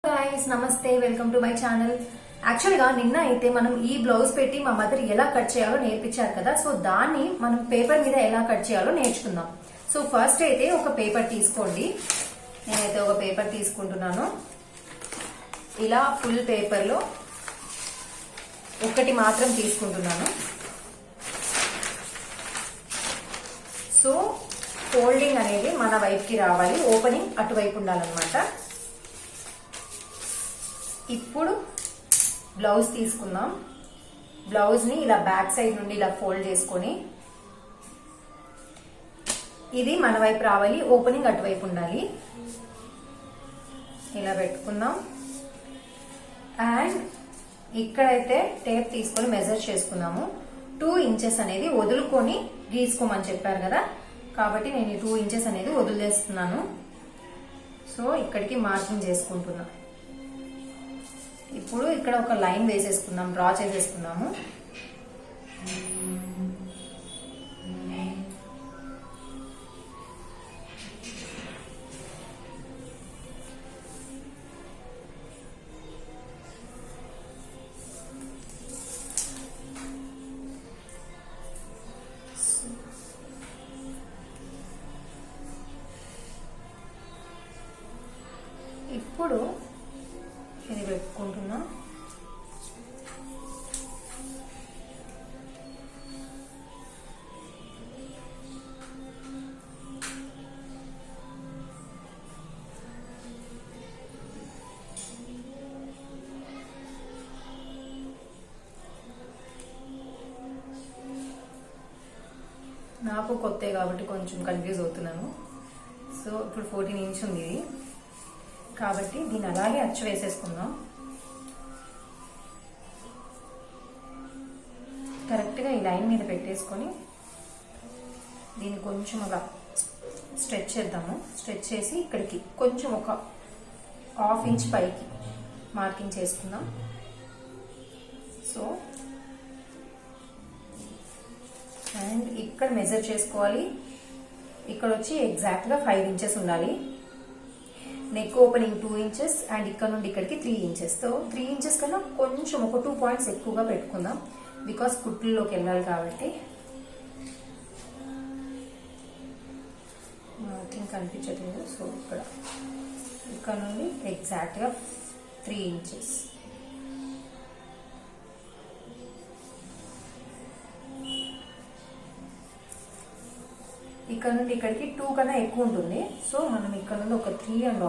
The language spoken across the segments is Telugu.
गाइस नमस्ते welcome to my channel actual గా నిన్న అయితే మనం ఈ బ్లౌజ్ పెట్టి మా మదర్ ఎలా కట్ చేయాలో నేర్పించారు కదా సో దాన్ని మనం పేపర్ మీద ఎలా కట్ చేయాలో నేర్చుకుందాం సో ఫస్ట్ అయితే ఒక పేపర్ తీసుకోండి నేనైతే ఒక పేపర్ తీసుకుంటున్నాను ఇలా ఫుల్ పేపర్ లో ఒకటి మాత్రం తీసుకుంటున్నాను సో ఫోల్డింగ్ అనేది మన వైపుకి రావాలి ఓపెనింగ్ అటువైపు ఉండాలన్నమాట ఇప్పుడు బ్లౌజ్ తీసుకుందాం బ్లౌజ్ ని ఇలా బ్యాక్ సైడ్ నుండి ఇలా ఫోల్డ్ చేసుకొని ఇది మన వైపు రావాలి ఓపెనింగ్ అటువైపు ఉండాలి ఇలా పెట్టుకుందాం అండ్ ఇక్కడైతే టేప్ తీసుకొని మెజర్ చేసుకుందాము 2 ఇంచెస్ అనేది వదులుకొని గీసుకోమని చెప్పారు కదా కాబట్టి నేను 2 ఇంచెస్ అనేది వదిలేస్తున్నాను సో ఇక్కడికి మార్కింగ్ చేసుకుంటున్నా ఇప్పుడు ఇక్కడ ఒక లైన్ వేసేసుకుందాం డ్రా చేసేసుకుందాము ఇప్పుడు ఇది పెట్టుకుంటున్నా నాకు కొత్త కాబట్టి కొంచెం కన్ఫ్యూజ్ అవుతున్నాను సో ఇప్పుడు 14 ఇంచ్ ఉంది ఇది కాబట్టి దీన్ని అలాగే అచ్చు వేసేసుకుందాం కరెక్ట్గా ఈ లైన్ మీద పెట్టేసుకొని దీన్ని కొంచెం అలా స్ట్రెచ్ చేద్దాము స్ట్రెచ్ చేసి ఇక్కడికి కొంచెం ఒక ½ ఇంచ్ పైకి మార్కింగ్ చేసుకుందాం సో అండ్ ఇక్కడ మెజర్ చేసుకోవాలి ఇక్కడ వచ్చి ఎగ్జాక్ట్గా 5 ఇంచెస్ ఉండాలి నెక్ ఓపెనింగ్ 2 ఇంచెస్ అండ్ ఇక్కడ నుండి ఇక్కడికి 3 ఇంచెస్ తో 3 ఇంచెస్ కన్నా కొంచెం ఒక 2 పాయింట్స్ ఎక్కువగా పెట్టుకుందాం బికాస్ కుట్లలోకి వెళ్ళాలి కాబట్టి మార్కింగ్ కనిపించట్లేదు సో ఇక్కడ నుండి ఎగ్జాక్ట్గా 3 ఇంచెస్ ఇక్కడ నుండి ఇక్కడికి 2 కన్నా ఎక్కువ ఉంటుంది సో మనం ఇక్కడ నుండి ఒక 3.5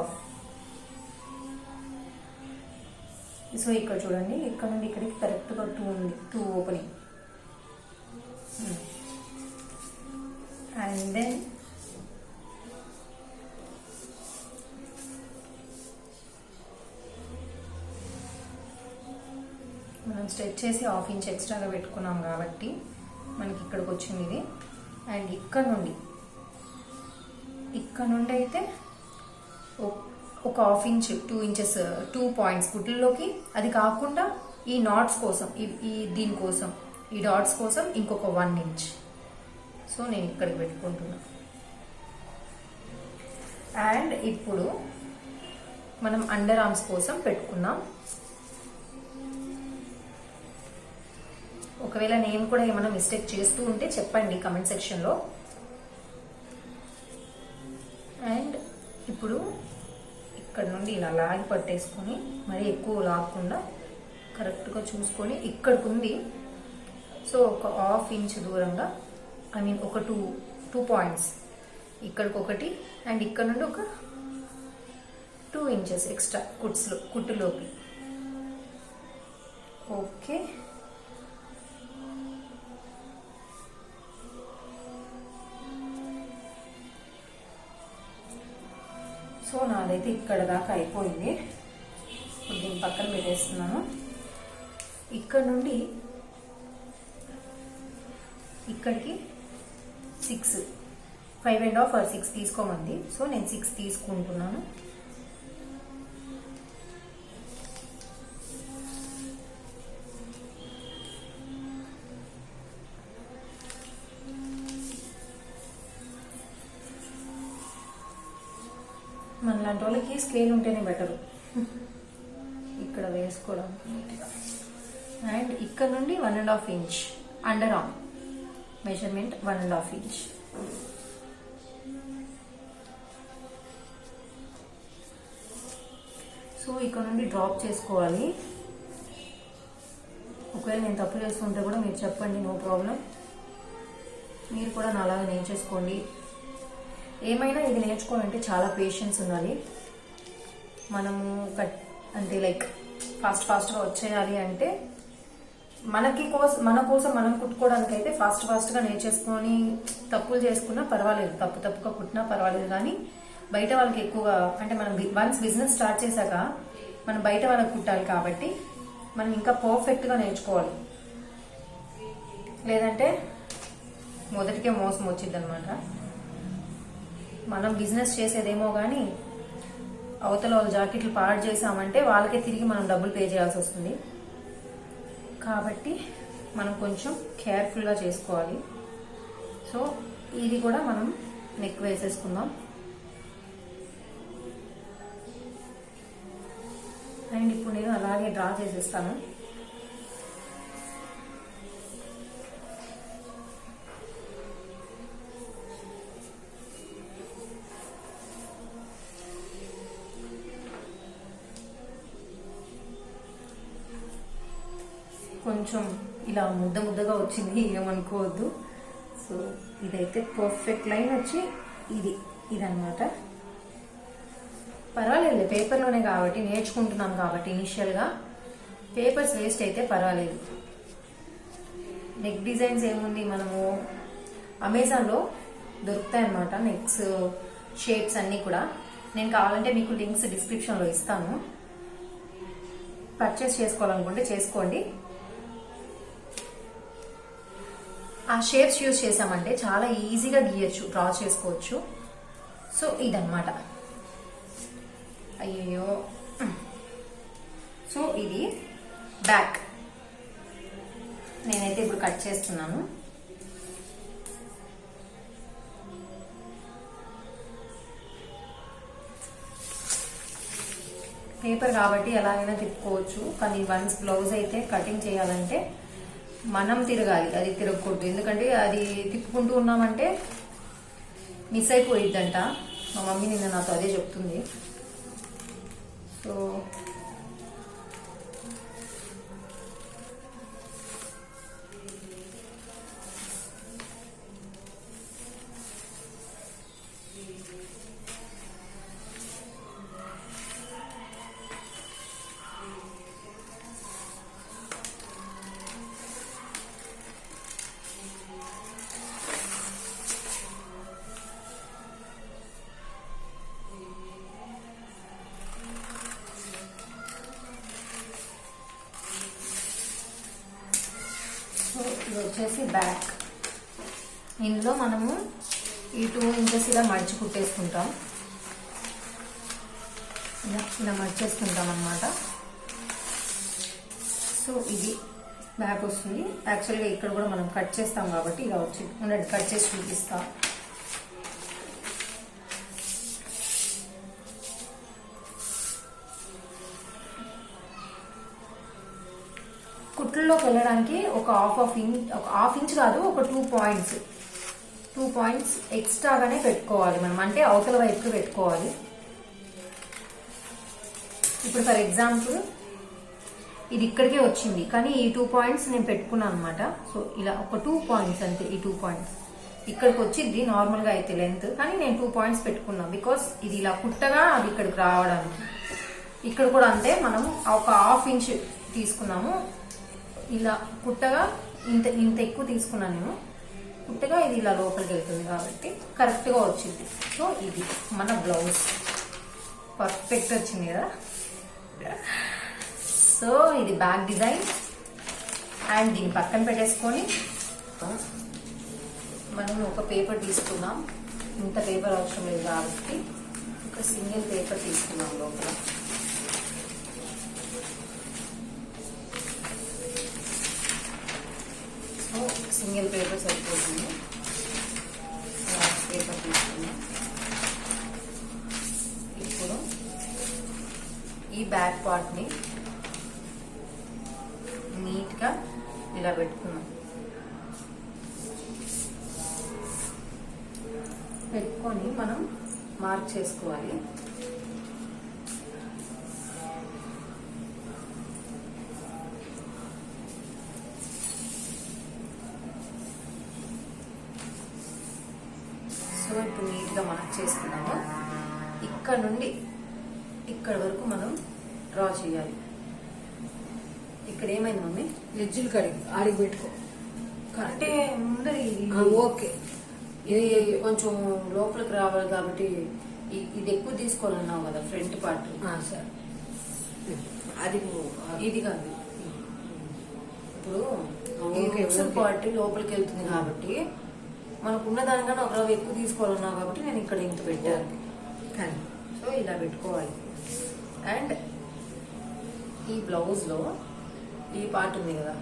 సో ఇక్కడ చూడండి ఇక్కడ నుండి ఇక్కడికి కరెక్ట్గా 2 ఉంది 2 ఓపెనింగ్ అండ్ దెన్ మనం స్ట్రెచ్ చేసి ½ ఇంచ్ ఎక్స్ట్రాగా పెట్టుకున్నాం కాబట్టి మనకి ఇక్కడికి వచ్చింది ఇది అండ్ ఇక్కడ నుండి అయితే ఒక ½ ఇంచ్ 2 ఇంచెస్ 2 పాయింట్స్ కుట్లలోకి అది కాకుండా ఈ నాట్స్ కోసం ఈ దీనికోసం ఈ డాట్స్ కోసం ఇంకొక 1 ఇంచ్ సో నేను ఇక్కడికి పెట్టుకుంటున్నా అండ్ ఇప్పుడు మనం అండర్ ఆర్మ్స్ కోసం పెట్టుకున్నాం ఒకవేళ నేను కూడా ఏమైనా మిస్టేక్ చేస్తూ ఉంటే చెప్పండి కమెంట్ సెక్షన్లో అండ్ ఇప్పుడు ఇక్కడ నుండి ఇలా లాగి పట్టేసుకొని మరీ ఎక్కువ లాగకుండా కరెక్ట్గా చూసుకొని ఇక్కడికి ఉంది సో ఒక ½ ఇంచ్ దూరంగా ఐ మీన్ ఒక 2 పాయింట్స్ ఇక్కడికి ఒకటి అండ్ ఇక్కడ నుండి ఒక 2 ఇంచెస్ ఎక్స్ట్రా కుట్టులోకి ఓకే సో నాదైతే ఇక్కడ దాకా అయిపోయింది ఇప్పుడు దీన్ని పక్కన పెట్టేస్తున్నాను ఇక్కడ నుండి ఇక్కడికి 5.5 or 6 తీసుకోమంది సో నేను 6 తీసుకుంటున్నాను మనలాంటి వాళ్ళకి స్కేల్ ఉంటేనే బెటర్. ఇక్కడ వేసుకోవడానికి నీట్గా. అండ్ ఇక్కడ నుండి 1.5 inch under arm measurement 1.5 inch. So ఇక్కడ నుండి డ్రాప్ చేసుకోవాలి. ఒకవేళ నేను తప్పు చేస్తుంటే కూడా మీరు చెప్పండి, నో ప్రాబ్లం. మీరు కూడా నాలాగా నేర్చేసుకోండి. ఏమైనా ఇది నేర్చుకోవాలంటే చాలా పేషెన్స్ ఉండాలి. మనము అంటే లైక్ ఫాస్ట్గా వచ్చేయాలి అంటే మన కోసం మనం కుట్టుకోవడానికి అయితే ఫాస్ట్గా నేర్చేసుకొని తప్పులు చేసుకున్నా పర్వాలేదు, తప్పుగా కుట్టినా పర్వాలేదు. కానీ బయట వాళ్ళకి ఎక్కువగా అంటే మనం వన్స్ బిజినెస్ స్టార్ట్ చేశాక మనం బయట వాళ్ళకి కుట్టాలి కాబట్టి మనం ఇంకా పర్ఫెక్ట్గా నేర్చుకోవాలి. లేదంటే మొదటికే మోసం వచ్చింది అనమాట. మనం బిజినెస్ చేసేదేమో కానీ అవతల వాళ్ళ జాకెట్లు పాడు చేసామంటే వాళ్ళకే తిరిగి మనం డబ్బులు పే చేయాల్సి వస్తుంది. కాబట్టి మనం కొంచెం కేర్ఫుల్గా చేసుకోవాలి. సో ఇది కూడా మనం నెక్ వేసేసుకుందాం. అండ్ ఇప్పుడు నేను అలాగే డ్రా చేసేస్తాను. కొంచెం ఇలా ముద్దగా వచ్చింది, ఏమనుకోవద్దు. సో ఇదైతే పర్ఫెక్ట్ లైన్ వచ్చి ఇదన్నమాట. పర్వాలేదు, పేపర్లోనే కాబట్టి నేర్చుకుంటున్నాం కాబట్టి ఇనిషియల్గా పేపర్స్ వేస్ట్ అయితే పర్వాలేదు. నెక్ డిజైన్స్ ఏముంది, మనము అమెజాన్లో దొరుకుతాయన్నమాట నెక్స్ షేప్స్ అన్నీ కూడా. నేను కావాలంటే మీకు లింక్స్ డిస్క్రిప్షన్లో ఇస్తాను. పర్చేస్ చేసుకోవాలనుకుంటే చేసుకోండి. ఆ షేప్స్ యూజ్ చేసామంటే చాలా ఈజీగా గీయచ్చు, డ్రా చేసుకోవచ్చు. సో ఇదన్నమాట. అయ్యో, సో ఇది బ్యాక్. నేనైతే ఇప్పుడు కట్ చేస్తున్నాను. పేపర్ కాబట్టి ఎలాగైనా తిప్పుకోవచ్చు. కానీ వన్స్ బ్లౌజ్ అయితే కటింగ్ చేయాలంటే మనం తిరగాలి, అది తిరగకూడదు. ఎందుకంటే అది తిప్పుకుంటూ ఉన్నామంటే మిస్ అయిపోయిద్దంట. మా మమ్మీ నిన్న నాతో అదే చెప్తుంది. సో ఇది వచ్చేసి బ్యాక్. ఇందులో మనము ఈ 2 ఇంచెస్ ఇలా మడిచి కుట్టేసుకుంటాం. ఇలా మడిచేసుకుంటాం అన్నమాట. సో ఇది బ్యాక్ వస్తుంది. యాక్చువల్గా ఇక్కడ కూడా మనం కట్ చేస్తాం కాబట్టి ఇలా వచ్చి ఉండండి, కట్ చేసి చూపిస్తాం. కుట్లలోకి వెళ్ళడానికి ఒక హాఫ్ ఇంచ్ కాదు, ఒక 2 పాయింట్స్ ఎక్స్ట్రాగానే పెట్టుకోవాలి మనం. అంటే అవతల వైపుకి పెట్టుకోవాలి. ఇప్పుడు ఫర్ ఎగ్జాంపుల్ ఇది ఇక్కడికే వచ్చింది, కానీ ఈ 2 పాయింట్స్ నేను పెట్టుకున్నాను అనమాట. సో ఇలా ఒక 2 పాయింట్స్ అంతే. ఈ 2 పాయింట్స్ ఇక్కడికి వచ్చింది నార్మల్గా అయితే లెంత్, కానీ నేను 2 పాయింట్స్ పెట్టుకున్నాను బికాస్ ఇది ఇలా కుట్టగా అది ఇక్కడికి రావడానికి. ఇక్కడ కూడా అంతే, మనం ఒక హాఫ్ ఇంచ్ తీసుకున్నాము. ఇలా కుట్టగా ఇంత ఎక్కువ తీసుకున్నాను నేను. కుట్టగా ఇది ఇలా లోపలికి వెళ్తుంది కాబట్టి కరెక్ట్గా వచ్చింది. సో ఇది మన బ్లౌజ్ పర్ఫెక్ట్ వచ్చింది కదా. సో ఇది బ్యాక్ డిజైన్. అండ్ దీన్ని పక్కన పెట్టేసుకొని మనం ఒక పేపర్ తీసుకున్నాం. ఇంత పేపర్ అవసరం లేదు కాబట్టి ఒక సింగిల్ పేపర్ తీసుకున్నాం లోపల. సో సింగిల్ పేపర్ సరిపోతుంది. పేపర్ తీసుకున్నాం. ఇప్పుడు ఈ బ్యాక్ పార్ట్ని గా ఇలా పెట్టుకున్నాం. పెట్టుకొని మనం మార్క్ చేసుకోవాలి. సో ఇప్పుడు నీట్గా మార్క్ చేసుకున్నాము. ఇక్కడ నుండి ఇక్కడ వరకు మనం డ్రా చేయాలి. ఇక్కడ ఏమైంది మమ్మీ? ఎడ్జులు కడిగి ఆడికి పెట్టుకో. అంటే ముందర ఓకే, ఇది కొంచెం లోపలికి రావాలి కాబట్టి ఇది ఎక్కువ తీసుకోవాలన్నావు కదా ఫ్రంట్ పార్ట్. సరే, అది ఇది కాదు, ఇప్పుడు ఈ పార్ట్ లోపలికి వెళ్తుంది కాబట్టి మనకు ఉన్న దానికన్నా ఒక రవ్వ ఎక్కువ తీసుకోవాలన్నావు కాబట్టి నేను ఇక్కడ ఇంత పెట్టాను. కానీ సో ఇలా పెట్టుకోవాలి. అండ్ ఈ బ్లౌజ్ లో ఈ పార్ట్ ఉంది కదా,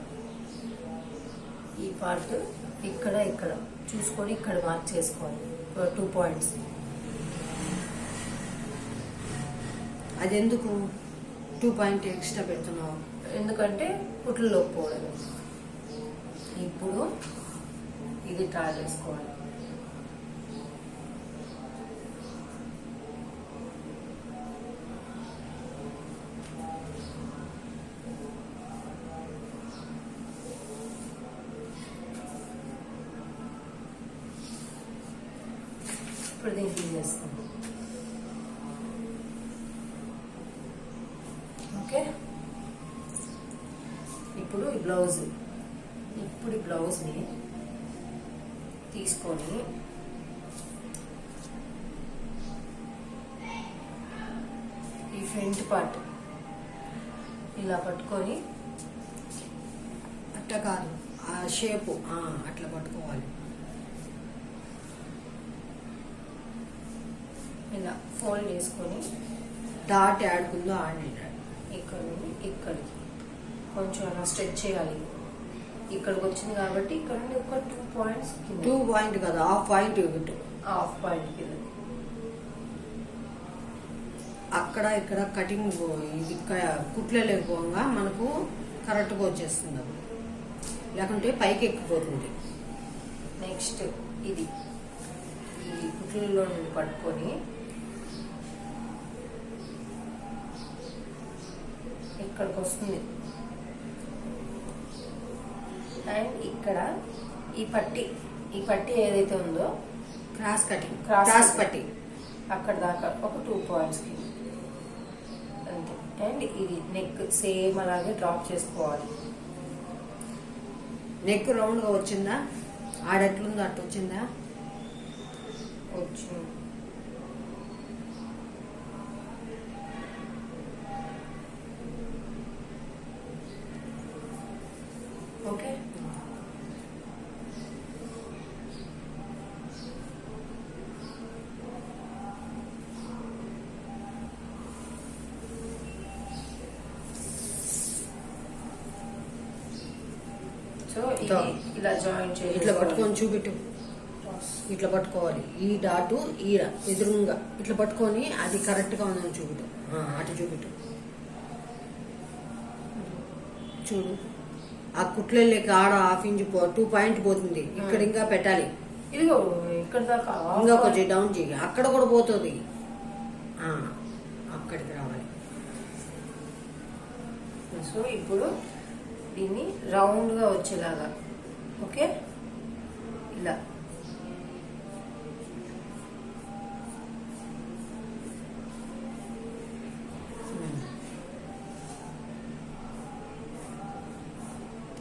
ఈ పార్ట్ ఇక్కడ ఇక్కడ చూసుకొని ఇక్కడ మార్క్ చేసుకోవాలి 2 పాయింట్స్. అది ఎందుకు 2 పాయింట్ ఎక్స్ట్రా పెడుతున్నావు? ఎందుకంటే కుట్లలోకి పోవడం. ఇప్పుడు ఇది ట్రై చేసుకోవాలి. ఇప్పుడు దీన్ని తీసేస్తాం. ఓకే, ఇప్పుడు ఈ బ్లౌజ్ ని తీసుకొని ఈ ఫ్రంట్ పార్ట్ ఇలా పట్టుకొని అట్లా కాదు, ఆ షేపు అట్లా పట్టుకోవాలి. ఇలా ఫోల్డ్ చేసుకొని డాట్ ఆడుకుందో ఆడినాడు. ఇక్కడ నుండి ఇక్కడికి కొంచెం అలా స్ట్రెచ్ చేయాలి. ఇక్కడికి వచ్చింది కాబట్టి ఇక్కడ నుండి ఒక 2 పాయింట్స్. 2 పాయింట్ కదా, హాఫ్ పాయింట్ పెట్టు. హాఫ్ పాయింట్ కింద అక్కడ ఇక్కడ కటింగ్ ఇది కుట్లే లేకపోగా మనకు కరెక్ట్గా వచ్చేస్తుంది. అది లేకుంటే పైకి ఎక్కిపోతుంది. నెక్స్ట్ ఇది ఈ కుట్లలో నుండి పట్టుకొని ఇక్కడికి వస్తుంది. అండ్ ఇక్కడ ఈ పట్టి ఏదైతే ఉందో క్రాస్ కటింగ్, క్రాస్ పట్టి అక్కడ దాకా ఒక 2 పాయింట్స్ కి అంతే. అండ్ ఇది నెక్ సేమ్ అలాగే డ్రాప్ చేసుకోవాలి. నెక్ రౌండ్ గా వచ్చిందా? ఆడెట్లుందో అట్టు వచ్చిందా? వచ్చింది. ఓకే, సో ఇలా జాయిన్ చేయాలి. ఇట్లా పట్టుకొని చూపెట్టు. ఇట్లా పట్టుకోవాలి. ఈ డాటు ఈడ ఎదురుగా ఇట్లా పట్టుకొని అది కరెక్ట్ గా ఉందని చూపెట్టు. అటు చూపెట్టు. చూడు, ఆ కుట్లకి ఆడ 1/2 ఇంచ్ 2 పాయింట్ పోతుంది. ఇక్కడ ఇంకా పెట్టాలి. ఇదిగో ఇక్కడ దాకా ఇంకా కొంచెం డౌన్ చేయి. అక్కడ కూడా పోతుంది. అక్కడికి రావాలి. సో ఇప్పుడు దీన్ని రౌండ్ గా వచ్చేలాగా, ఓకే, ఇలా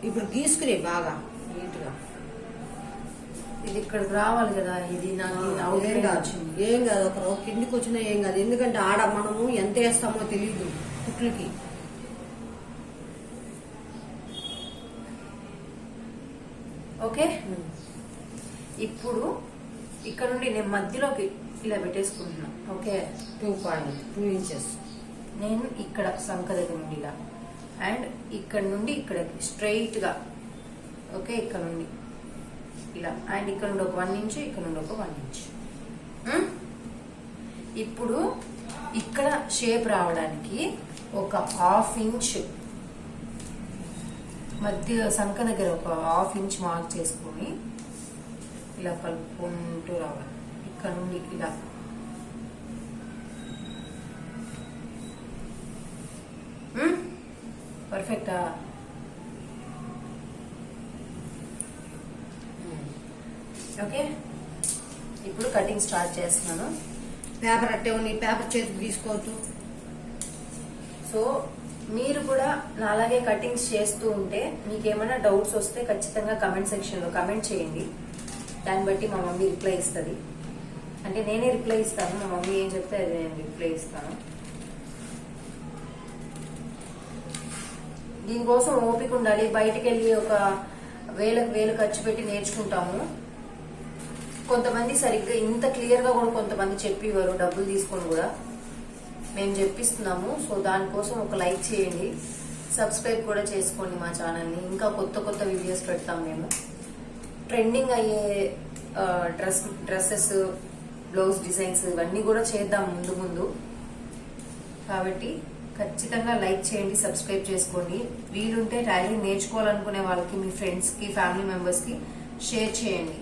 ఇప్పుడు గీసుకునే బాగా నీట్ గా. ఇది ఇక్కడికి రావాలి కదా. ఇది నాకు ఏం కాదు, ఏం కాదు. ఒక కిందికి వచ్చినా ఏం కాదు. ఎందుకంటే ఆడ మనము ఎంత వేస్తామో తెలియదు కుట్లకి. ఓకే, ఇప్పుడు ఇక్కడ నుండి నేను మధ్యలోకి ఇలా పెట్టేసుకుంటున్నా. ఓకే, 2 ఇంచెస్ నేను ఇక్కడ సంఖ దగ్గర నుండి ఇలా, అండ్ ఇక్కడ నుండి ఇక్కడికి స్ట్రైట్ గా, ఓకే, ఇక్కడ నుండి ఇలా, అండ్ ఇక్కడ నుండి ఒక 1 ఇంచ్, ఇక్కడ నుండి ఒక 1 ఇంచ్. ఇప్పుడు ఇక్కడ షేప్ రావడానికి ఒక 1/2 ఇంచ్ మధ్య సంఖ దగ్గర ఒక 1/2 ఇంచ్ మార్క్ చేసుకొని ఇలా కలుపుకుంటూ రావాలి. ఇక్కడ నుండి ఇలా పర్ఫెక్టా? ఓకే, ఇప్పుడు కటింగ్ స్టార్ట్ చేస్తున్నాను. పేపర్ అట్టే ఉంది, పేపర్ చేతికి తీసుకోవద్దు. సో మీరు కూడా నాలాగే కటింగ్స్ చేస్తూ ఉంటే మీకు ఏమైనా డౌట్స్ వస్తే ఖచ్చితంగా కమెంట్ సెక్షన్లో కమెంట్ చేయండి. దాన్ని బట్టి మా మమ్మీ రిప్లై ఇస్తుంది. అంటే నేనే రిప్లై ఇస్తాను, మా మమ్మీ ఏం చెప్తే అది నేను రిప్లై ఇస్తాను. దీనికోసం ఓపిక ఉండాలి. బయటికి వెళ్ళి ఒక వేలు ఖర్చు పెట్టి నేర్చుకుంటాము. కొంతమంది సరిగ్గా ఇంత క్లియర్ గా కూడా కొంతమంది చెప్పివారు, డబ్బులు తీసుకొని కూడా మేము చెప్పిస్తున్నాము. సో దానికోసం ఒక లైక్ చేయండి, సబ్స్క్రైబ్ కూడా చేసుకోండి మా ఛానల్ని. ఇంకా కొత్త కొత్త వీడియోస్ పెడతాం మేము. ట్రెండింగ్ అయ్యే డ్రెస్సెస్, బ్లౌజ్ డిజైన్స్ ఇవన్నీ కూడా చేద్దాం ముందు ముందు. కాబట్టి ఖచ్చితంగా లైక్ చేయండి, సబ్స్క్రైబ్ చేసుకోండి. వీలుంటే టైలరింగ్ నేర్చుకోవాలనుకునే వాళ్ళకి, మీ ఫ్రెండ్స్ కి, ఫ్యామిలీ మెంబర్స్ కి షేర్ చేయండి.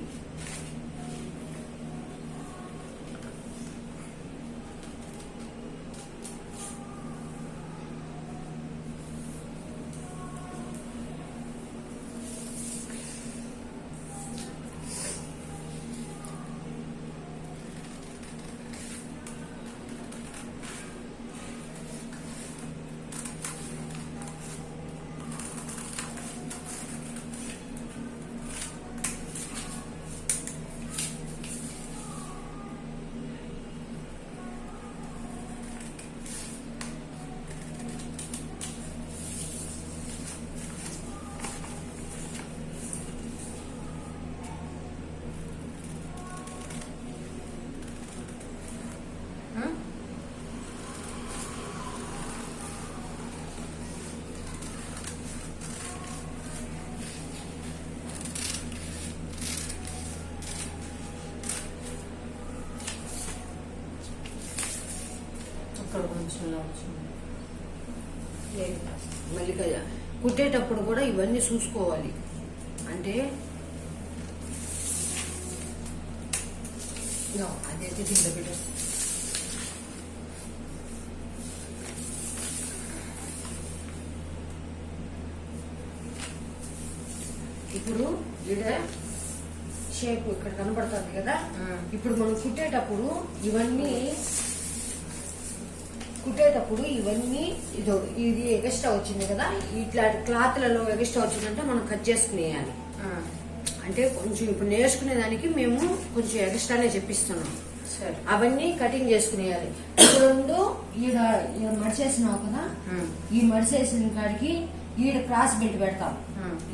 ఇక్కడ కొంచెం మళ్ళీ కుట్టేటప్పుడు కూడా ఇవన్నీ చూసుకోవాలి. అంటే అదైతే దీంట్లో పెట్ట ఇప్పుడు ఈడ షేప్ ఇక్కడ కనబడుతుంది కదా. ఇప్పుడు మనం కుట్టేటప్పుడు ఇవన్నీ ఇది ఎగస్ట్రా వచ్చింది కదా, ఇట్లా క్లాత్లలో ఎగస్ట్రా వచ్చిందంటే మనం కట్ చేసుకునేయాలి. అంటే కొంచెం ఇప్పుడు నేర్చుకునేదానికి మేము కొంచెం ఎగస్ట్రానే చెప్పిస్తున్నాం. అవన్నీ కటింగ్ చేసుకునేయాలి. రెండు ఈడ మడిచేసినావు కదా, ఈ మడిచేసిన కాడికి ఈడ క్రాస్ బెల్ట్ పెడతాం.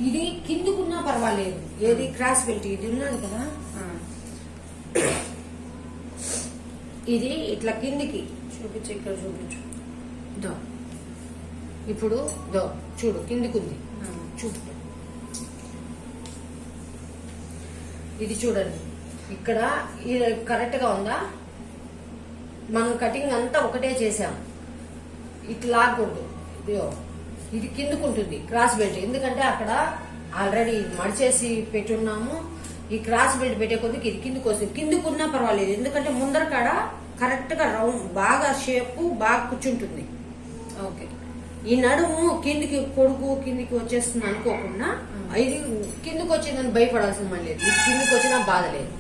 ఇది కిందకున్నా పర్వాలేదు. ఏది క్రాస్ బెల్ట్ ఇది ఉన్నది కదా, ఇది ఇట్లా కిందికి చూపించు, ఇక్కడ చూపించు. ఇప్పుడు చూడు కిందికుంది, చూడు. ఇది చూడండి, ఇక్కడ ఇది కరెక్ట్ గా ఉందా? మనం కటింగ్ అంతా ఒకటే చేసాం. ఇట్లా లాగకూడదు. ఇది కిందకుంటుంది క్రాస్ బెల్ట్. ఎందుకంటే అక్కడ ఆల్రెడీ మడిచేసి పెట్టున్నాము. ఈ క్రాస్ బెల్ట్ పెట్టే కొద్దికి ఇది కిందకు వస్తుంది. కిందకున్నా పర్వాలేదు, ఎందుకంటే ముందర కాడ కరెక్ట్ గా రౌండ్ బాగా షేప్ బాగా కూర్చుంటుంది. ఓకే, ఈ నడుము కిందికి పొడుగు కిందికి వచ్చేస్తుంది అనుకోకుండా, ఇది కిందకి వచ్చిందని భయపడాల్సిన మళ్ళీ లేదు. ఇది కిందకి వచ్చినా బాధ లేదు.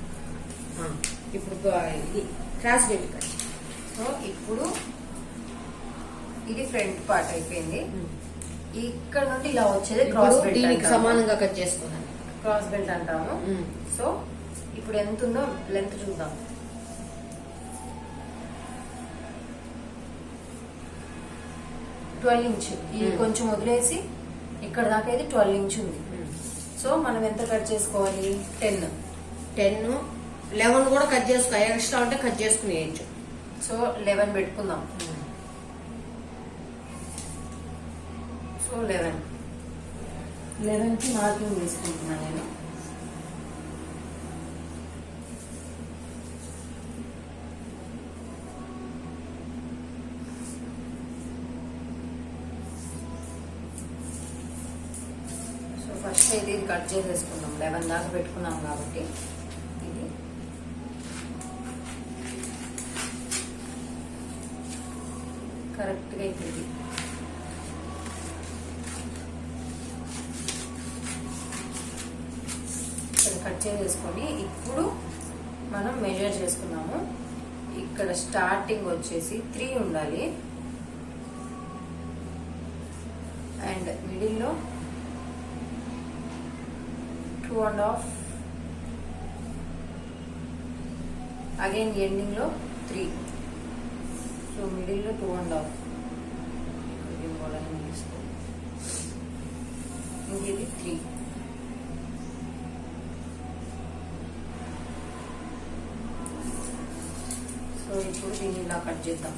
ఇప్పుడు ఇది క్రాస్ బెల్ట్ కట్. సో ఇప్పుడు ఇది ఫ్రంట్ పార్ట్ అయిపోయింది. ఇక్కడ నుండి ఇలా వచ్చేది క్రాస్ బెల్ట్. దీనికి సమానంగా కట్ చేసుకున్నాను, క్రాస్ బెల్ట్ అంటాము. సో ఇప్పుడు ఎంత ఉందో లెంత్ చూద్దాం. 12 ఇంచ్. ఇది కొంచెం వదిలేసి ఇక్కడ దాకా ఇది 12 ఇంచ్ ఉంది. సో మనం ఎంత కట్ చేసుకోవాలి? 10, 11 కూడా కట్ చేసుకో. ఎక్స్ట్రా ఉంటే కట్ చేసుకునేయచ్చు. సో 11 పెట్టుకుందాం. సో 11కి మార్కింగ్ తీసుకుంటున్నాను నేను. ఫస్ట్ అయితే ఇది కట్ చేసేసుకున్నాం, 11 దాకా పెట్టుకున్నాం కాబట్టి ఇది కరెక్ట్గా అవుతుంది. ఇక్కడ కట్ చేసేసుకొని ఇప్పుడు మనం మెజర్ చేసుకున్నాము. ఇక్కడ స్టార్టింగ్ వచ్చేసి 3 ఉండాలి అండ్ మిడిల్లో 2.5, అగైన్ ఎండింగ్ లో 3. సో మిడిల్ లో 2.5. ఇది 3. సో ఇప్పుడు దీన్ని ఇలా కట్ చేద్దాం.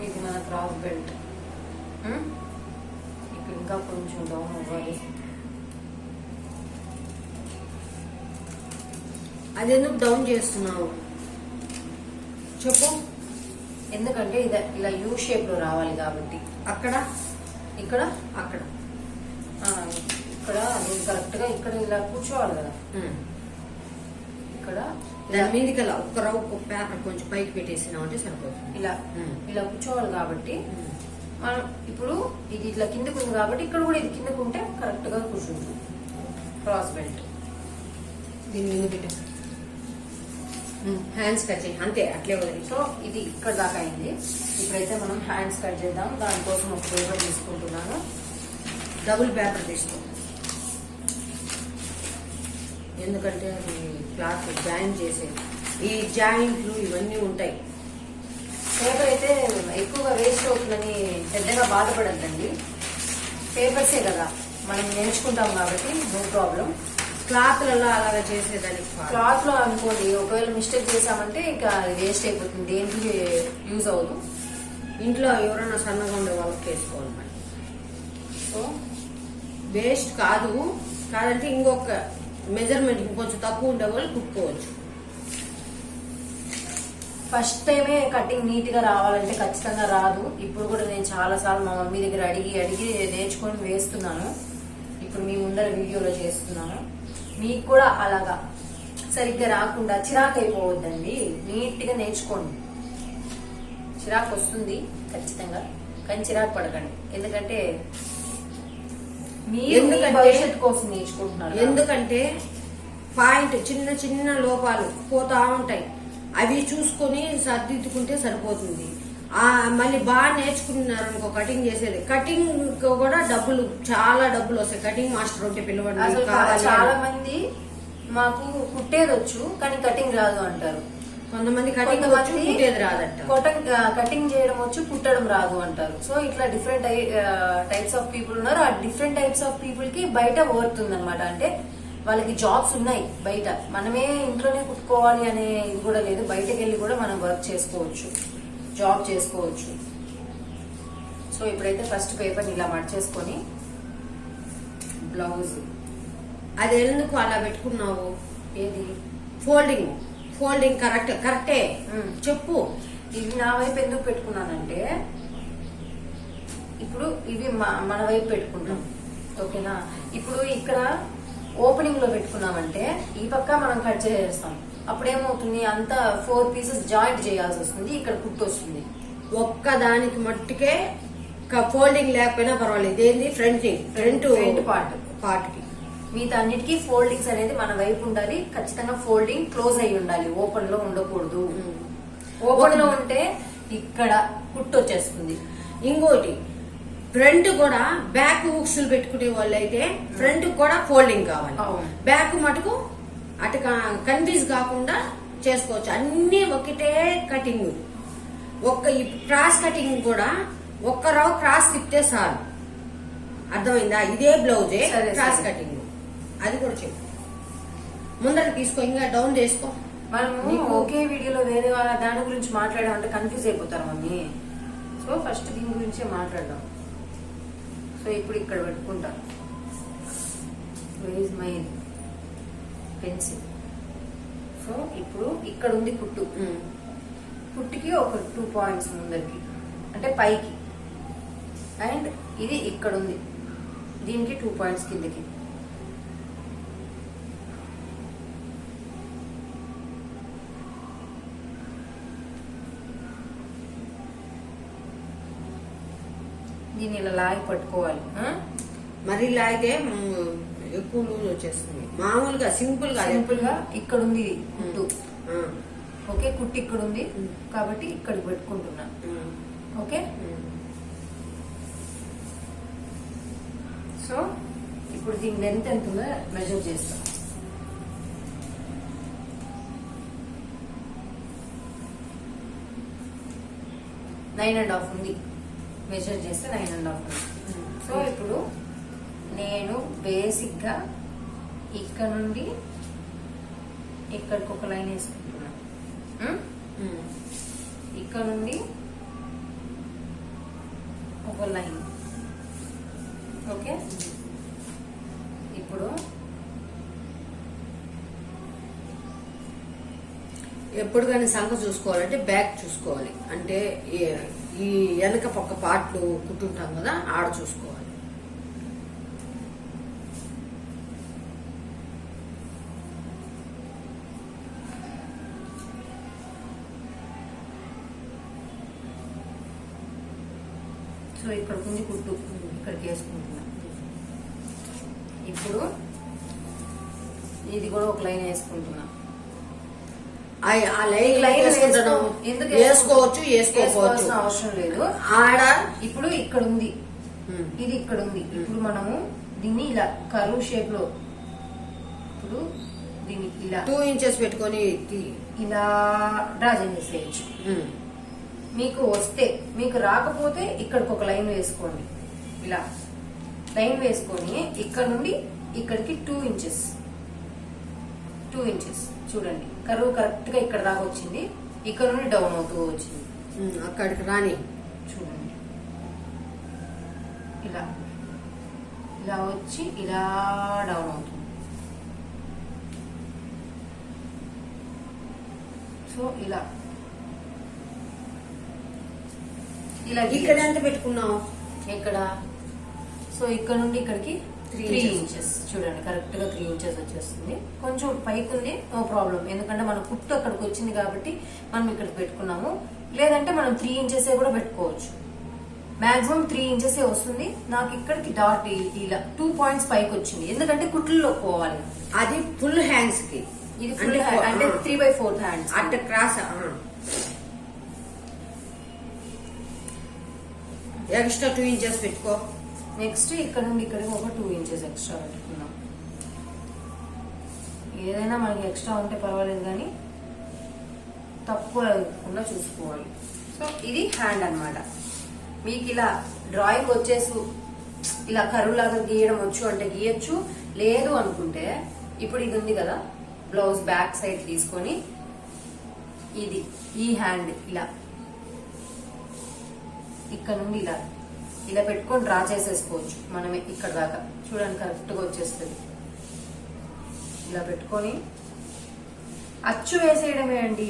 ఇది మన క్రాస్ బెల్ట్. ఇక్కడ ఇంకా కొంచెం డౌన్ అవ్వాలి. అది ఎందుకు డౌన్ చేస్తున్నావు చెప్పు. ఎందుకంటే ఇది ఇలా యూ షేప్ లో రావాలి కాబట్టి. అక్కడ ఇక్కడ అక్కడ ఇక్కడ కరెక్ట్ గా ఇక్కడ ఇలా కూర్చోవాలి కదా. ఇక్కడ దాని మీదకి అలా ఒక్క రవ్వ పేపర్ కొంచెం పైకి పెట్టేసినావు అంటే సరిపోతుంది. ఇలా ఇలా కూర్చోవాలి కాబట్టి మనం ఇప్పుడు ఇది ఇట్లా కిందకు ఉంది కాబట్టి ఇక్కడ కూడా ఇది కిందకు ఉంటే కరెక్ట్ గా కూర్చుంటుంది. క్రాస్ బెల్ట్ దీని మీద పెట్టే హ్యాండ్స్ కట్ చేయి అంతే, అట్లే వదిలి. సో ఇది ఇక్కడ దాకా అయింది. ఇప్పుడైతే మనం హ్యాండ్స్ కట్ చేద్దాం. దానికోసం ఒక పేపర్ తీసుకుంటున్నాను. డబుల్ పేపర్ తీసుకో, ఎందుకంటే అది క్లాత్ జాయిన్ చేసేది. ఈ జాయింట్లు ఇవన్నీ ఉంటాయి. పేపర్ అయితే ఎక్కువగా వేస్ట్ అవుతుందని పెద్దగా బాధపడద్దండి. పేపర్సే కదా మనం నేర్చుకుంటాం కాబట్టి నో ప్రాబ్లం. క్లాత్లలో అలాగా చేసేదానికి క్లాత్ లో అనుకోండి ఒకవేళ మిస్టేక్ చేసామంటే ఇంకా అది వేస్ట్ అయిపోతుంది, దేనికి యూజ్ అవ్వదు. ఇంట్లో ఎవరైనా సన్నగా ఉండే వాళ్ళకి వేసుకోవాలి. మరి సో వేస్ట్ కాదంటే ఇంకొక మెజర్మెంట్ ఇంకొంచెం తక్కువ ఉండే వాళ్ళు కుట్టుకోవచ్చు. ఫస్ట్ టైమే కటింగ్ నీట్ గా రావాలంటే ఖచ్చితంగా రాదు. ఇప్పుడు కూడా నేను చాలా సార్లు మా మమ్మీ దగ్గర అడిగి నేర్చుకొని వేస్తున్నాను. ఇప్పుడు మీ ముందర వీడియోలో చేస్తున్నాను. మీకు కూడా అలాగా సరిగ్గా రాకుండా చిరాకు అయిపోవద్దండి. నీట్ గా నేర్చుకోండి. చిరాకు వస్తుంది ఖచ్చితంగా, కానీ చిరాకు పడకండి. ఎందుకంటే మీరు భవిష్యత్తు కోసం నేర్చుకుంటున్నారు. ఎందుకంటే పాయింట్ చిన్న చిన్న లోపాలు పోతా ఉంటాయి, అవి చూసుకొని సర్దిద్దుకుంటే సరిపోతుంది. మళ్ళీ బాగా నేర్చుకున్నారు అనుకో కటింగ్ చేసేది. కటింగ్ కూడా చాలా డబ్బులు వస్తాయి. కటింగ్ మాస్టర్ ఉంటే పిలవండి. చాలా మంది మాకు కుట్టేదొచ్చు కానీ కటింగ్ రాదు అంటారు. కొంతమంది కటింగ్ కుట్టేది రాదంట. కటింగ్ చేయడం వచ్చు, కుట్టడం రాదు అంటారు. సో ఇట్లా డిఫరెంట్ టైప్స్ ఆఫ్ పీపుల్ ఉన్నారు. ఆ డిఫరెంట్ టైప్స్ ఆఫ్ పీపుల్ కి బయట వర్క్ ఉందన్నమాట. అంటే వాళ్ళకి జాబ్స్ ఉన్నాయి బయట. మనమే ఇంట్లోనే కుట్టుకోవాలి అనే ఇది కూడా లేదు. బయటకు వెళ్ళి కూడా మనం వర్క్ చేసుకోవచ్చు, జాబ్ చేసుకోవచ్చు. సో ఇప్పుడైతే ఫస్ట్ పేపర్ ఇలా మర్చేసుకొని బ్లౌజ్ అది ఎందుకు అలా పెట్టుకున్నావు? ఏది ఫోల్డింగ్ కరెక్టే చెప్పు. ఇవి నా వైపు ఎందుకు పెట్టుకున్నానంటే ఇప్పుడు ఇవి మన వైపు పెట్టుకుంటాం, ఓకేనా. ఇప్పుడు ఇక్కడ ఓపెనింగ్ లో పెట్టుకున్నామంటే ఈ పక్క మనం కట్ చేసేస్తాం. అప్పుడేమవుతుంది, అంతా 4 పీసెస్ జాయింట్ చేయాల్సి వస్తుంది. ఇక్కడ కుట్టు వస్తుంది. ఒక్క దానికి మట్టుకే ఫోల్డింగ్ లేకపోయినా పర్వాలేదు. ఏంది ఫ్రంట్ పార్ట్ కి మిగతా అన్నిటికీ ఫోల్డింగ్స్ అనేది మన వైపు ఉండాలి. ఖచ్చితంగా ఫోల్డింగ్ క్లోజ్ అయి ఉండాలి, ఓపెన్ లో ఉండకూడదు. ఓపెన్ లో ఉంటే ఇక్కడ కుట్టు వచ్చేస్తుంది. ఇంకోటి ఫ్రంట్ కూడా బ్యాక్ హుక్స్ పెట్టుకునే వాళ్ళు అయితే ఫ్రంట్ కూడా ఫోల్డింగ్ కావాలి. బ్యాక్ మటుకు అటు కన్ఫ్యూజ్ కాకుండా చేసుకోవచ్చు. అన్ని ఒకటే కటింగ్. ఈ క్రాస్ కటింగ్ కూడా ఒక్క రవ్ క్రాస్ తిప్పితే చాలు. అర్థమైందా? ఇదే బ్లౌజే క్రాస్ కటింగ్. అది కూడా చెప్పు. ముందర తీసుకో, ఇంకా డౌన్ చేసుకో. మనము ఒకే వీడియోలో వేరే దాని గురించి మాట్లాడామంటే కన్ఫ్యూజ్ అయిపోతారు మమ్మీ. సో ఫస్ట్ దీని గురించే మాట్లాడదాం. సో ఇప్పుడు ఇక్కడ పెట్టుకుంటాను. Where is my pencil. So ఇప్పుడు ఇక్కడ ఉంది కుట్టు, కుట్టుకి ఒక 2 పాయింట్స్ ముందరికి అంటే పైకి, అండ్ ఇది ఇక్కడ ఉంది దీనికి 2 పాయింట్స్ కిందకి. దీన్ని ఇలా లాగి పట్టుకోవాలి. మరి లాగే ఎక్కువ లూజ్ వచ్చేస్తుంది. మామూలుగా సింపుల్ గా సింపుల్ గా ఇక్కడ ఉంది కుట్టు. ఓకే, కుట్టు ఇక్కడ ఉంది కాబట్టి ఇక్కడికి పెట్టుకుంటున్నా. ఓకే, సో ఇప్పుడు దీని లెంత్ ఎంత ఉందో మెజర్ చేస్తా. నైన్ అండ్ హాఫ్ ఉంది, మెజర్ చేస్తే 9.5 ఉంది. సో ఇప్పుడు నేను బేసిక్ గా ఇక్కడ నుండి ఇక్కడికి ఒక లైన్ వేసుకుంటున్నా. ఇక్కడ నుండి ఒక లైన్. ఓకే, ఇప్పుడు ఎప్పుడు కానీ సంఖ చూసుకోవాలంటే బ్యాక్ చూసుకోవాలి. అంటే ఈ వెనక పక్క పార్ట్లు కుట్టుంటాం కదా, ఆడ చూసుకోవాలి. సో ఇక్కడ ఉంది కుట్టు, ఇక్కడికి వేసుకుంటున్నా. ఇప్పుడు ఇది కూడా ఒక లైన్ వేసుకుంటున్నా. ఆ లైన్ ఎందుకు వేసుకోవచ్చు, వేసుకోవచ్చు, అవసరం లేదు. ఆడ ఇప్పుడు ఇక్కడ ఉంది, ఇది ఇక్కడ ఉంది. ఇప్పుడు మనము దీన్ని ఇలా కర్వ్ షేప్ లో, ఇప్పుడు దీన్ని ఇలా 2 ఇంచెస్ పెట్టుకొని ఇలా డ్రా చేసేయచ్చు. మీకు వస్తే, మీకు రాకపోతే ఇక్కడికి ఒక లైన్ వేసుకోండి. ఇలా లైన్ వేసుకొని ఇక్కడ నుండి ఇక్కడికి 2 ఇంచెస్ చూడండి. కరువు కరెక్ట్ గా ఇక్కడ దాకా వచ్చింది. ఇక్కడ నుండి డౌన్ అవుతూ వచ్చింది. అక్కడికి రాని చూడండి, ఇలా ఇలా వచ్చి ఇలా డౌన్ అవుతుంది. సో ఇలా ఇలా ఇక్కడ ఎంత పెట్టుకున్నావు? ఎక్కడ? సో ఇక్కడ నుండి ఇక్కడికి 3 ఇంచెస్ చూడండి, కరెక్ట్ గా 3 ఇంచెస్ వచ్చేస్తుంది. కొంచెం పైకి ఉంది, నో ప్రాబ్లం, ఎందుకంటే మన కుట్టు అక్కడికి వచ్చింది కాబట్టి మనం ఇక్కడికి పెట్టుకున్నాము. లేదంటే మనం 3 ఇంచెస్ కూడా పెట్టుకోవచ్చు. మాక్సిమం 3 ఇంచెస్ వస్తుంది. నాకు ఇక్కడికి డాట్ ఇలా 2 పాయింట్స్ పైకి వచ్చింది, ఎందుకంటే కుట్లలో పోవాలి. అది ఫుల్ హ్యాండ్స్ కి, ఇది ఫుల్ హ్యాండ్ అంటే 3/4 హ్యాండ్స్ అట్ట క్రాస్. ఎక్స్ట్రా 2 ఇంచెస్ పెట్టుకో. నెక్స్ట్ ఇక్కడ నుండి ఇక్కడికి ఒక 2 ఇంచెస్ ఎక్స్ట్రా పెట్టుకున్నాం. ఏదైనా మనకి ఎక్స్ట్రా ఉంటే పర్వాలేదు, కానీ తక్కువ లేకుండా చూసుకోవాలి. సో ఇది హ్యాండ్ అన్నమాట. మీకు ఇలా డ్రాయింగ్ వచ్చేసి ఇలా కరువు లాగా గీయడం వచ్చు అంటే గీయచ్చు. లేదు అనుకుంటే ఇప్పుడు ఇది ఉంది కదా, బ్లౌజ్ బ్యాక్ సైడ్ తీసుకొని ఇది ఈ హ్యాండ్ ఇలా ఇక్కడ నుండి ఇలా ఇలా పెట్టుకొని డ్రా చేసేసుకోవచ్చు మనమే. ఇక్కడ దాకా చూడండి, కరెక్ట్ గా వచ్చేస్తుంది. ఇలా పెట్టుకొని అచ్చు వేసేయడమే అండి.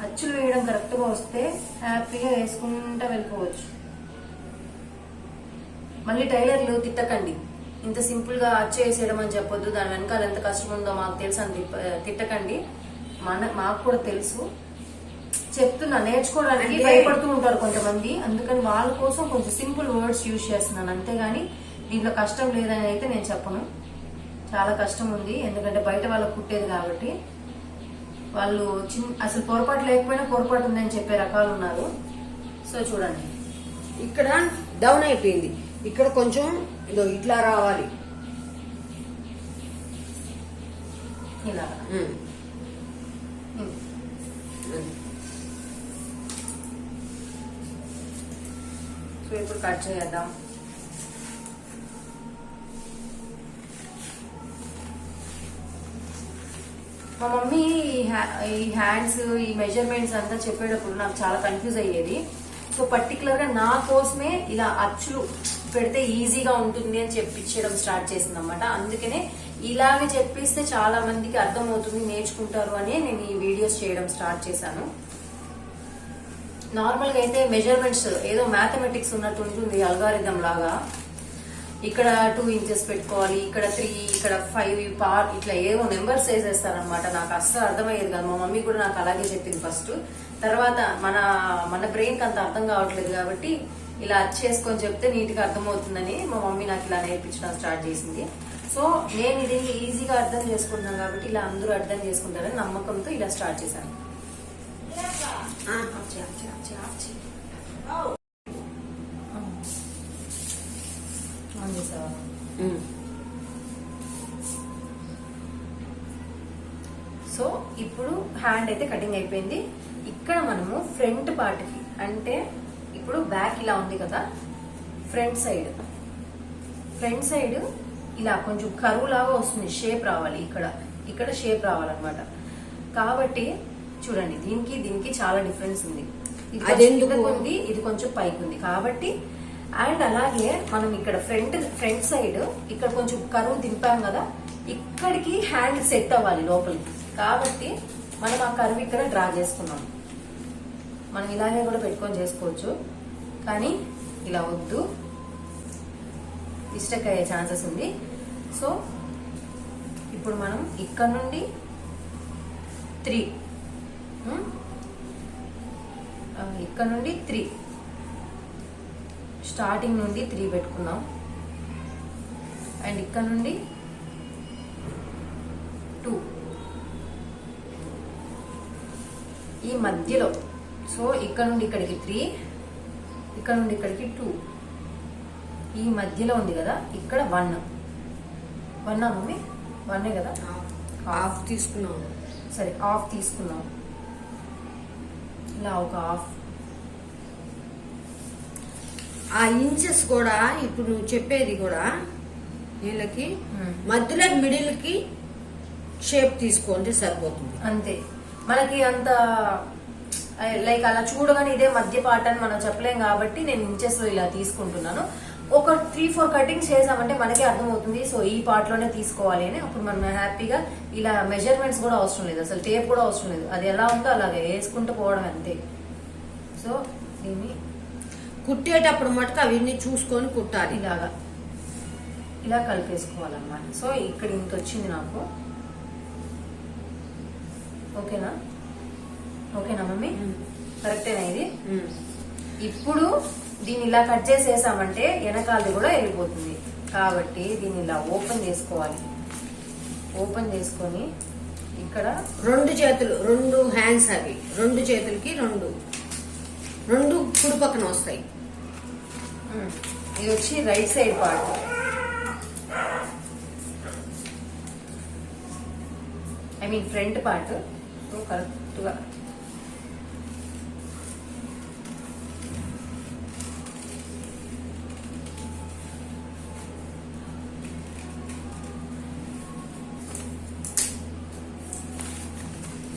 అచ్చులు వేయడం కరెక్ట్ గా వస్తే హ్యాపీగా వేసుకుంటా వెళ్ళిపోవచ్చు. మళ్ళీ టైలర్లు తిట్టకండి, ఇంత సింపుల్ గా అచ్చు వేసేయడం అని చెప్పొద్దు, దాని వెనకాల ఎంత కష్టం ఉందో మాకు తెలుసు అని తిట్టకండి. మాకు కూడా తెలుసు, చెప్తున్నా. నేర్చుకోవడానికి భయపడుతూ ఉంటారు కొంతమంది, అందుకని వాళ్ళ కోసం కొంచెం సింపుల్ వర్డ్స్ యూజ్ చేస్తున్నాను, అంతేగాని దీంట్లో కష్టం లేదని అయితే నేను చెప్పను. చాలా కష్టం ఉంది, ఎందుకంటే బయట వాళ్ళకు కుట్టేది కాబట్టి. వాళ్ళు అసలు పొరపాటు లేకపోయినా పొరపాటు ఉందని చెప్పే రకాలు ఉన్నారు. సో చూడండి, ఇక్కడ డౌన్ అయిపోయింది, ఇక్కడ కొంచెం ఇట్లా రావాలి. ఇలా సో ఇప్పుడు కట్ చేద్దాం. మా మమ్మీ ఈ హ్యాండ్స్, ఈ మెజర్మెంట్స్ అంతా చెప్పేటప్పుడు నాకు చాలా కన్ఫ్యూజ్ అయ్యేది. సో పర్టికులర్ గా నా కోసమే ఇలా అచ్చులు పెడితే ఈజీగా ఉంటుంది అని చెప్పించడం స్టార్ట్ చేసింది అనమాట. అందుకనే ఇలాగే చెప్పిస్తే చాలా మందికి అర్థమవుతుంది, నేర్చుకుంటారు అని నేను ఈ వీడియోస్ చేయడం స్టార్ట్ చేశాను. నార్మల్ గా అయితే మెజర్మెంట్స్ ఏదో మ్యాథమెటిక్స్ ఉన్నట్టు ఉంటుంది, అల్గారిథం లాగా. ఇక్కడ 2 ఇంచెస్ పెట్టుకోవాలి, ఇక్కడ 3, ఇక్కడ 5 పార్ట్, ఇట్లా ఏవో నెంబర్స్ వేసేస్తారనమాట. నాకు అస్సలు అర్థమయ్యేది కాదు. మా మమ్మీ కూడా నాకు అలాగే చెప్పింది ఫస్ట్. తర్వాత మన బ్రెయిన్ కి అంత అర్థం కావట్లేదు కాబట్టి ఇలా చేసుకొని చెప్తే నీట్ గా అర్థమవుతుందని మా మమ్మీ నాకు ఇలా నేర్పించడం స్టార్ట్ చేసింది. సో నేను ఇది ఈజీగా అర్థం చేసుకుంటున్నాను కాబట్టి ఇలా అందరూ అర్థం చేసుకుంటారని నమ్మకంతో ఇలా స్టార్ట్ చేశాను. సో ఇప్పుడు హ్యాండ్ అయితే కటింగ్ అయిపోయింది. ఇక్కడ మనము ఫ్రంట్ పార్ట్ కి అంటే ఇప్పుడు బ్యాక్ ఇలా ఉంది కదా, ఫ్రంట్ సైడ్ ఇలా కొంచెం కరువు లాగా వస్తుంది, షేప్ రావాలి, ఇక్కడ షేప్ రావాలన్నమాట. కాబట్టి చూడండి దీనికి చాలా డిఫరెన్స్ ఉంది. ఉంది, ఇది కొంచెం పైకి ఉంది కాబట్టి. అండ్ అలాగే మనం ఇక్కడ ఫ్రంట్ సైడ్ ఇక్కడ కొంచెం కరువు దింపాం కదా, ఇక్కడికి హ్యాండ్ సెట్ అవ్వాలి లోపలికి. కాబట్టి మనం ఆ కరువు ఇక్కడ డ్రా చేసుకున్నాం. మనం ఇలాగే కూడా పెట్టుకొని చేసుకోవచ్చు, కానీ ఇలా వద్దు, మిస్టేక్ అయ్యే ఛాన్సెస్ ఉంది. సో ఇప్పుడు మనం ఇక్కడ నుండి 3, ఇక్కడ నుండి 3, స్టార్టింగ్ నుండి 3 పెట్టుకున్నాం. అండ్ ఇక్కడ నుండి 2 ఈ మధ్యలో. సో ఇక్కడ నుండి ఇక్కడికి 3, ఇక్కడ నుండి ఇక్కడికి 2, ఈ మధ్యలో ఉంది కదా, ఇక్కడ 1 మమ్మీ 1 కదా, హాఫ్ తీసుకున్నాం. సరే హాఫ్ తీసుకున్నాం, ఇలా ఒక హాఫ్. ఆ ఇంచెస్ కూడా ఇప్పుడు నువ్వు చెప్పేది కూడా వీళ్ళకి మధ్యలో మిడిల్ కి షేప్ తీసుకుంటే సరిపోతుంది అంతే. మనకి అంత లైక్ అలా చూడగానే ఇదే మధ్య పార్ట్ అని మనం చెప్పలేం కాబట్టి నేను ఇంచెస్ లో ఇలా తీసుకుంటున్నాను. ఒక 3-4 కటింగ్స్ చేసామంటే మనకే అర్థమవుతుంది. సో ఈ పార్ట్ లోనే తీసుకోవాలి అని. అప్పుడు మనం హ్యాపీగా ఇలా మెజర్మెంట్స్ కూడా అవసరం లేదు, అసలు టేప్ కూడా అవసరం లేదు, అది ఎలా ఉందో అలాగే వేసుకుంటూ పోవడం అంతే. సో దీన్ని కుట్టేటప్పుడు మటుకు అవన్నీ చూసుకొని కుట్టాలి. ఇలా కలిపేసుకోవాలన్నమాట. సో ఇక్కడ ఇంత వచ్చింది నాకు. ఓకేనా మమ్మీ? కరెక్టేనా ఇది? ఇప్పుడు దీన్ని ఇలా కట్ చేసేసామంటే వెనకాలది కూడా వెళ్ళిపోతుంది. కాబట్టి దీన్ని ఇలా ఓపెన్ చేసుకోవాలి. ఓపెన్ చేసుకొని ఇక్కడ 2 చేతులు, 2 హ్యాండ్స్, అవి 2 చేతులకి 2 కుడి పక్కన వస్తాయి. ఇది వచ్చి right side part. I mean front part. So కరెక్ట్గా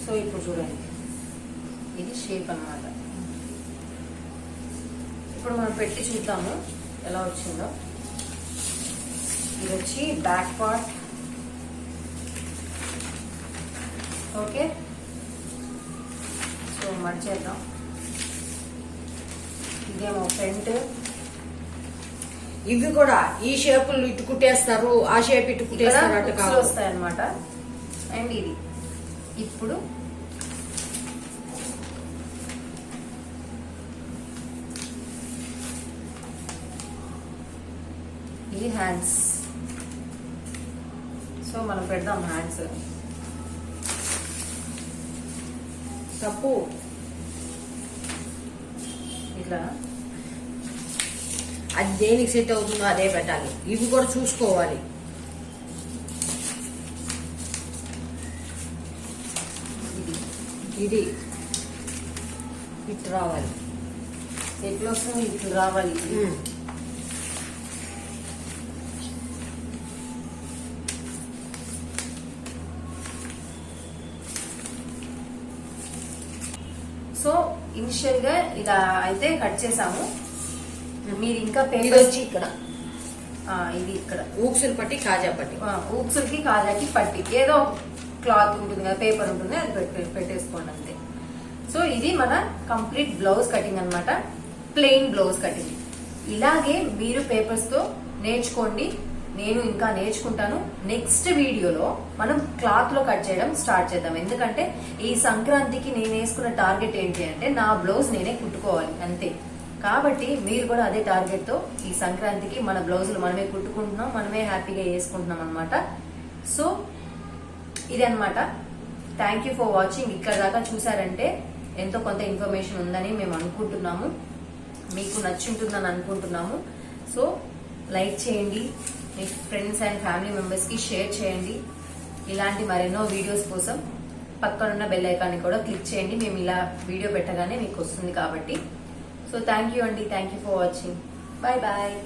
సో ఇప్పుడు చూడండి, ఇది షేప్ అన్నమాట. ఇప్పుడు మనం పెట్టి చూద్దాము ఎలా వచ్చిందో. ఇది వచ్చి బ్యాక్ పార్ట్. ఓకే, సో మర్చేద్దాం. ఇదేమో ఫ్రంట్. ఇవి కూడా ఈ షేపులు ఇటు కుట్టేస్తారు, ఆ షేప్ ఇటు కుట్టేస్తారు, అటు వస్తాయి అన్నమాట. అండ్ ఇది ఇప్పుడు ఇది హ్యాండ్స్. సో మనం పెడదాం హ్యాండ్స్. తప్పు ఇట్లా అది దేనికి సెట్ అవుతుందో అదే పెట్టాలి. ఇవి కూడా చూసుకోవాలి. ఇది ఇటు రావాలి, ఎట్లా వస్తుంది ఇట్లా రావాలి. సో ఇనిషియల్ గా ఇలా అయితే కట్ చేసాము. మీరు ఇంకా ఇది వచ్చి ఇక్కడ ఇది ఇక్కడ ఊక్సులు పట్టి కాజా పట్టి. ఊక్సులకి కాజాకి పట్టి ఏదో క్లాత్ ఉంటుంది కదా, పేపర్ ఉంటుంది, అది పెట్టేసుకోండి అంతే. సో ఇది మన కంప్లీట్ బ్లౌజ్ కటింగ్ అన్నమాట, ప్లెయిన్ బ్లౌజ్ కటింగ్. ఇలాగే మీరు పేపర్స్ తో నేర్చుకోండి, నేను ఇంకా నేర్చుకుంటాను. నెక్స్ట్ వీడియోలో మనం క్లాత్ లో కట్ చేయడం స్టార్ట్ చేద్దాం. ఎందుకంటే ఈ సంక్రాంతికి నేను వేసుకున్న టార్గెట్ ఏంటి అంటే నా బ్లౌజ్ నేనే కుట్టుకోవాలి అంతే. కాబట్టి మీరు కూడా అదే టార్గెట్ తో ఈ సంక్రాంతికి మన బ్లౌజులు మనమే కుట్టుకుంటున్నాం, మనమే హ్యాపీగా వేసుకుంటున్నాం అనమాట. సో ఇది అనమాట. Thank you for watching. ఇక్కడ దాకా చూసారంటే ఎంతో కొంత ఇన్ఫర్మేషన్ ఉందని మేము అనుకుంటున్నాము, మీకు నచ్చుంటుందని అనుకుంటున్నాము. సో లైక్ చేయండి, మీ ఫ్రెండ్స్ అండ్ ఫ్యామిలీ మెంబర్స్ కి షేర్ చేయండి. ఇలాంటి మరెన్నో వీడియోస్ కోసం పక్కనున్న బెల్ ఐకాన్ని కూడా క్లిక్ చేయండి. మేము ఇలా వీడియో పెట్టగానే మీకు వస్తుంది కాబట్టి. సో థ్యాంక్ యూ అండి, thank you for watching. Bye bye.